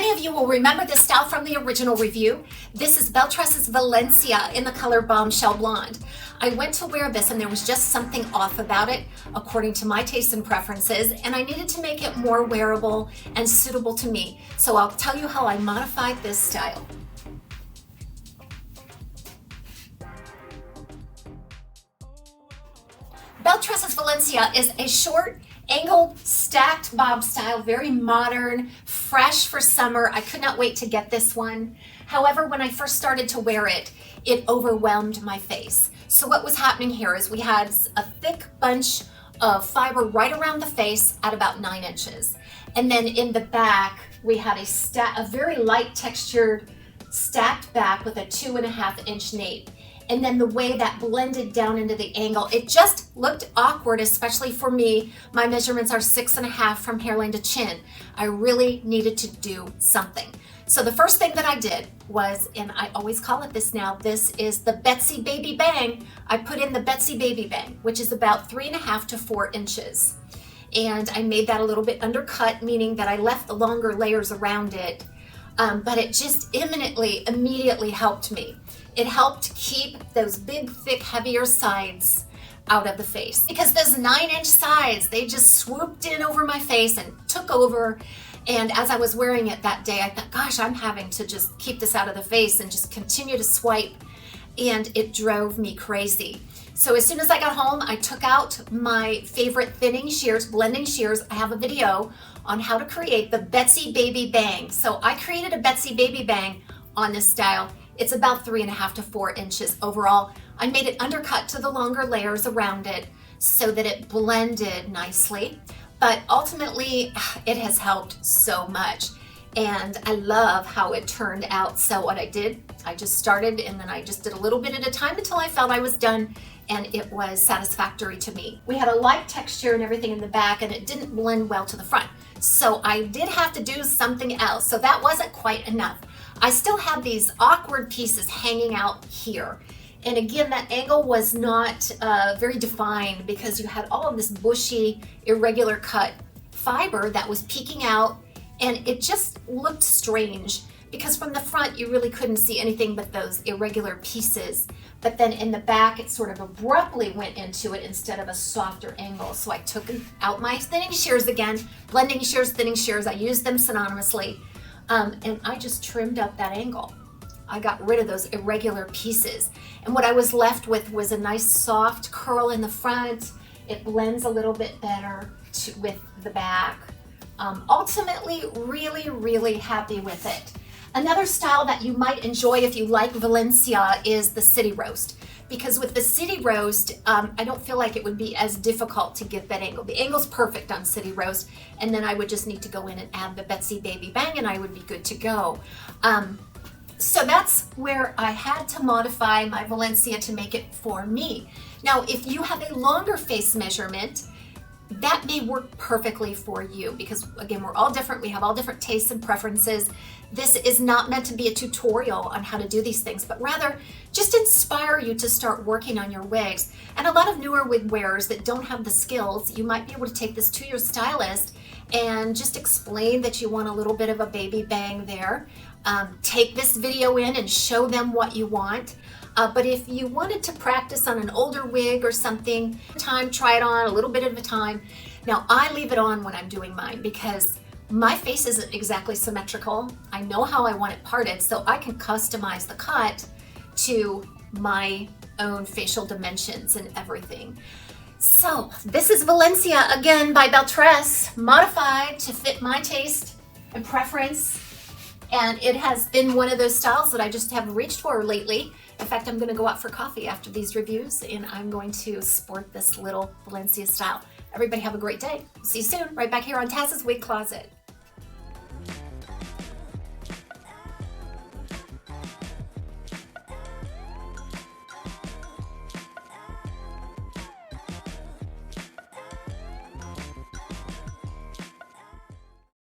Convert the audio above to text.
Many of you will remember this style from the original review. This is Belle Tress Valencia in the color Bombshell Blonde. I went to wear this and there was just something off about it, according to my taste and preferences, and I needed to make it more wearable and suitable to me. So I'll tell you how I modified this style. Belle Tress Valencia is a short, angled, stacked bob style, very modern, fresh for summer. I could not wait to get this one. However, when I first started to wear it, it overwhelmed my face. So what was happening here is we had a thick bunch of fiber right around the face at about 9 inches. And then in the back, we had a very light textured stacked back with a 2.5 inch nape. And then the way that blended down into the angle, it just looked awkward, especially for me. My measurements are 6.5 from hairline to chin. I really needed to do something. So the first thing that I did was, and I always call it this now, this is the Betsy Baby Bang. I put in the Betsy Baby Bang, which is about 3.5 to 4 inches. And I made that a little bit undercut, meaning that I left the longer layers around it. But it just immediately helped me. It helped keep those big, thick, heavier sides out of the face. Because those 9-inch sides, they just swooped in over my face and took over. And as I was wearing it that day, I thought, gosh, I'm having to just keep this out of the face and just continue to swipe. And it drove me crazy. So as soon as I got home, I took out my favorite thinning shears, blending shears. I have a video on how to create the Betsy Baby Bang. So I created a Betsy Baby Bang on this style. It's about 3.5 to 4 inches overall. I made it undercut to the longer layers around it so that it blended nicely. But ultimately, it has helped so much. And I love how it turned out. So what I did, I just started and then I just did a little bit at a time until I felt I was done and it was satisfactory to me. We had a light texture and everything in the back and it didn't blend well to the front. So I did have to do something else. So that wasn't quite enough. I still had these awkward pieces hanging out here. And again, that angle was not very defined because you had all of this bushy, irregular cut fiber that was peeking out, and it just looked strange because from the front you really couldn't see anything but those irregular pieces. But then in the back it sort of abruptly went into it instead of a softer angle. So I took out my thinning shears again, blending shears, thinning shears. I used them synonymously. And I just trimmed up that angle. I got rid of those irregular pieces. And what I was left with was a nice soft curl in the front. It blends a little bit better with the back. Ultimately, really happy with it. Another style that you might enjoy if you like Valencia is the City Roast. Because with the City Roast, I don't feel like it would be as difficult to get that angle. The angle's perfect on City Roast, and then I would just need to go in and add the Betsy Baby Bang and I would be good to go. So that's where I had to modify my Valencia to make it for me. Now, if you have a longer face measurement, that may work perfectly for you because again, we're all different. We have all different tastes and preferences. This is not meant to be a tutorial on how to do these things, but rather just inspire you to start working on your wigs. And a lot of newer wig wearers that don't have the skills, you might be able to take this to your stylist and just explain that you want a little bit of a baby bang there. Take this video in and show them what you want. But if you wanted to practice on an older wig or something, try it on a little bit at a time. Now I leave it on when I'm doing mine because my face isn't exactly symmetrical. I know how I want it parted, so I can customize the cut to my own facial dimensions and everything. So this is Valencia again by Belle Tress, modified to fit my taste and preference. And it has been one of those styles that I just haven't reached for lately. In fact, I'm gonna go out for coffee after these reviews and I'm going to sport this little Valencia style. Everybody have a great day. See you soon, right back here on TAZ's Wig Closet.